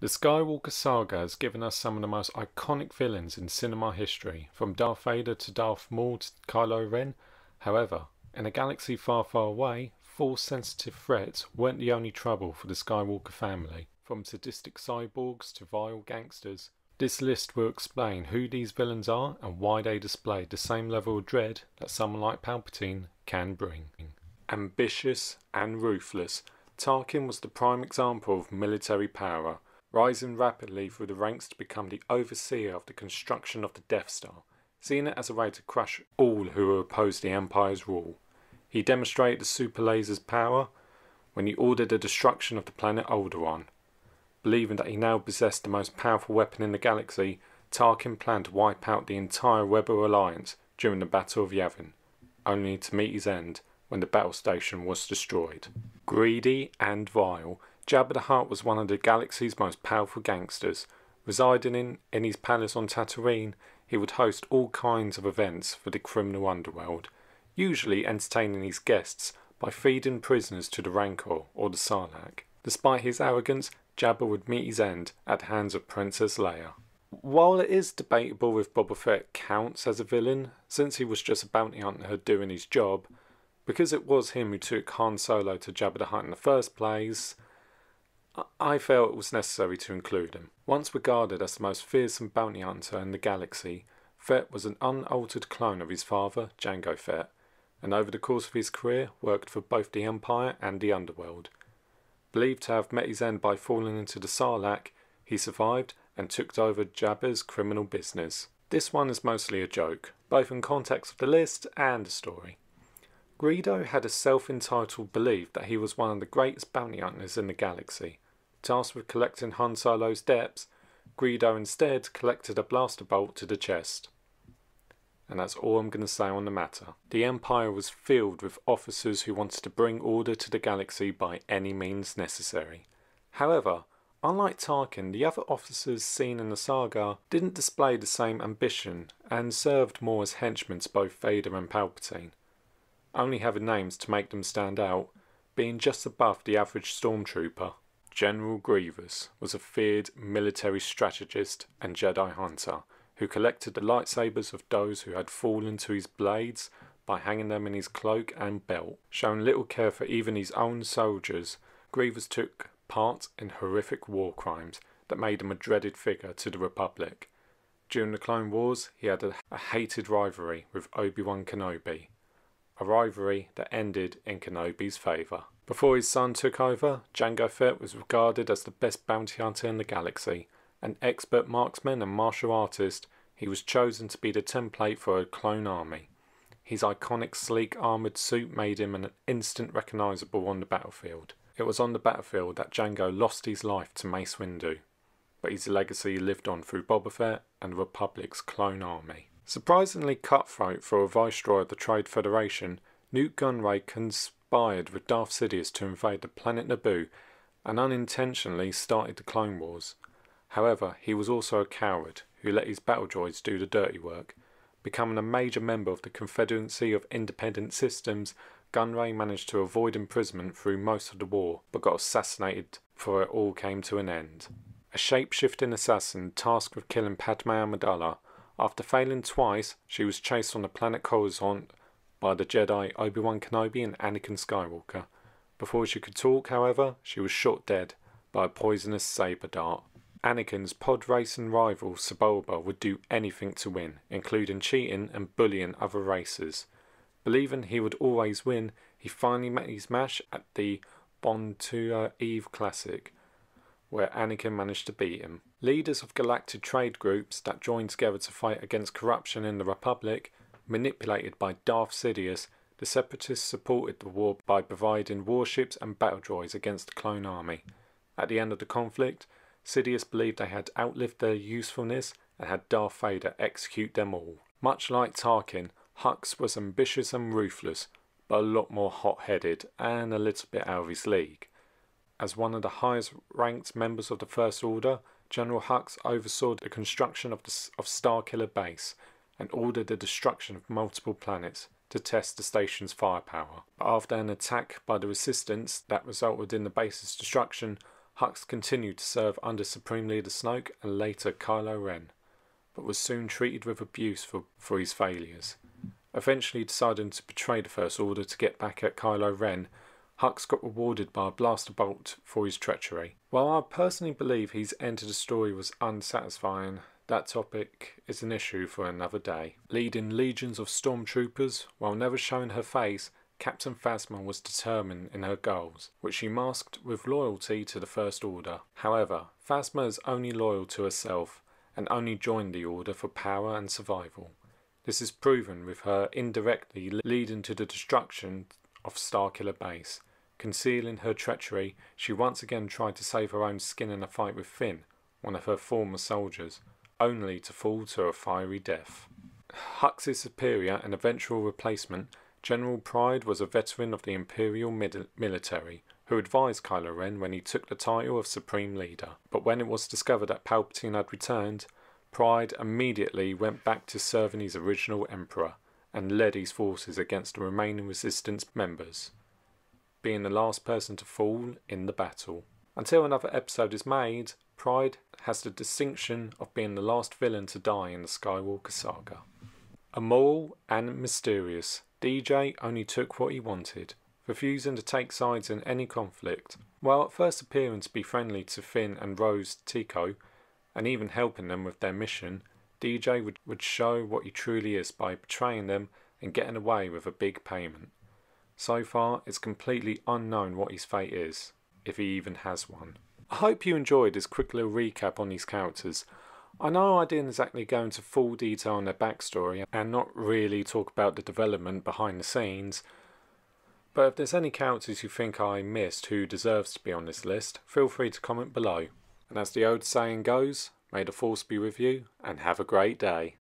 The Skywalker Saga has given us some of the most iconic villains in cinema history, from Darth Vader to Darth Maul to Kylo Ren. However, in a galaxy far, far away, Force-sensitive threats weren't the only trouble for the Skywalker family. From sadistic cyborgs to vile gangsters, this list will explain who these villains are and why they display the same level of dread that someone like Palpatine can bring. Ambitious and ruthless, Tarkin was the prime example of military power, rising rapidly through the ranks to become the overseer of the construction of the Death Star, seeing it as a way to crush all who opposed the Empire's rule. He demonstrated the super laser's power when he ordered the destruction of the planet Alderaan. Believing that he now possessed the most powerful weapon in the galaxy, Tarkin planned to wipe out the entire Rebel alliance during the Battle of Yavin, only to meet his end when the battle station was destroyed. Greedy and vile, Jabba the Hutt was one of the galaxy's most powerful gangsters. Residing in his palace on Tatooine, he would host all kinds of events for the criminal underworld, usually entertaining his guests by feeding prisoners to the Rancor or the Sarlacc. Despite his arrogance, Jabba would meet his end at the hands of Princess Leia. While it is debatable if Boba Fett counts as a villain, since he was just a bounty hunter doing his job, because it was him who took Han Solo to Jabba the Hutt in the first place, I felt it was necessary to include him. Once regarded as the most fearsome bounty hunter in the galaxy, Fett was an unaltered clone of his father, Jango Fett, and over the course of his career worked for both the Empire and the Underworld. Believed to have met his end by falling into the Sarlacc, he survived and took over Jabba's criminal business. This one is mostly a joke, both in context of the list and the story. Greedo had a self-entitled belief that he was one of the greatest bounty hunters in the galaxy. Tasked with collecting Han Solo's debts, Greedo instead collected a blaster bolt to the chest. And that's all I'm going to say on the matter. The Empire was filled with officers who wanted to bring order to the galaxy by any means necessary. However, unlike Tarkin, the other officers seen in the saga didn't display the same ambition and served more as henchmen to both Vader and Palpatine, only having names to make them stand out, being just above the average stormtrooper. General Grievous was a feared military strategist and Jedi hunter who collected the lightsabers of those who had fallen to his blades by hanging them in his cloak and belt. Showing little care for even his own soldiers, Grievous took part in horrific war crimes that made him a dreaded figure to the Republic. During the Clone Wars, he had a hated rivalry with Obi-Wan Kenobi, a rivalry that ended in Kenobi's favour. Before his son took over, Jango Fett was regarded as the best bounty hunter in the galaxy. An expert marksman and martial artist, he was chosen to be the template for a clone army. His iconic sleek armoured suit made him an instant recognisable on the battlefield. It was on the battlefield that Jango lost his life to Mace Windu, but his legacy lived on through Boba Fett and the Republic's clone army. Surprisingly cutthroat for a viceroy of the Trade Federation, Newt Gunray conspired with Darth Sidious to invade the planet Naboo and unintentionally started the Clone Wars. However, he was also a coward who let his battle droids do the dirty work. Becoming a major member of the Confederacy of Independent Systems, Gunray managed to avoid imprisonment through most of the war, but got assassinated before it all came to an end. A shape-shifting assassin tasked with killing Padme Amidala. After failing twice, she was chased on the planet Coruscant by the Jedi Obi-Wan Kenobi and Anakin Skywalker. Before she could talk, however, she was shot dead by a poisonous saber dart. Anakin's pod racing rival Sebulba would do anything to win, including cheating and bullying other racers. Believing he would always win, he finally met his match at the Bon Tuer Eve Classic, where Anakin managed to beat him. Leaders of galactic trade groups that joined together to fight against corruption in the Republic, manipulated by Darth Sidious, the Separatists supported the war by providing warships and battle droids against the clone army. At the end of the conflict, Sidious believed they had outlived their usefulness and had Darth Vader execute them all. Much like Tarkin, Hux was ambitious and ruthless, but a lot more hot-headed and a little bit out of his league. As one of the highest-ranked members of the First Order, General Hux oversaw the construction of Starkiller Base and ordered the destruction of multiple planets to test the station's firepower. But after an attack by the Resistance that resulted in the base's destruction, Hux continued to serve under Supreme Leader Snoke and later Kylo Ren, but was soon treated with abuse for his failures. Eventually deciding to betray the First Order to get back at Kylo Ren, Hux got rewarded by a blaster bolt for his treachery. While I personally believe his end to the story was unsatisfying, that topic is an issue for another day. Leading legions of stormtroopers, while never showing her face, Captain Phasma was determined in her goals, which she masked with loyalty to the First Order. However, Phasma is only loyal to herself, and only joined the Order for power and survival. This is proven with her indirectly leading to the destruction of Starkiller Base. Concealing her treachery, she once again tried to save her own skin in a fight with Finn, one of her former soldiers, only to fall to a fiery death. Hux's superior and eventual replacement, General Pryde, was a veteran of the Imperial military, who advised Kylo Ren when he took the title of Supreme Leader. But when it was discovered that Palpatine had returned, Pryde immediately went back to serving his original Emperor, and led his forces against the remaining Resistance members, being the last person to fall in the battle. Until another episode is made, Pryde has the distinction of being the last villain to die in the Skywalker Saga. Immoral and mysterious, DJ only took what he wanted, refusing to take sides in any conflict. While at first appearing to be friendly to Finn and Rose Tico, and even helping them with their mission, DJ would show what he truly is by betraying them and getting away with a big payment. So far, it's completely unknown what his fate is, if he even has one. I hope you enjoyed this quick little recap on these characters. I know I didn't exactly go into full detail on their backstory and not really talk about the development behind the scenes, but if there's any characters you think I missed who deserves to be on this list, feel free to comment below. And as the old saying goes, may the Force be with you, and have a great day.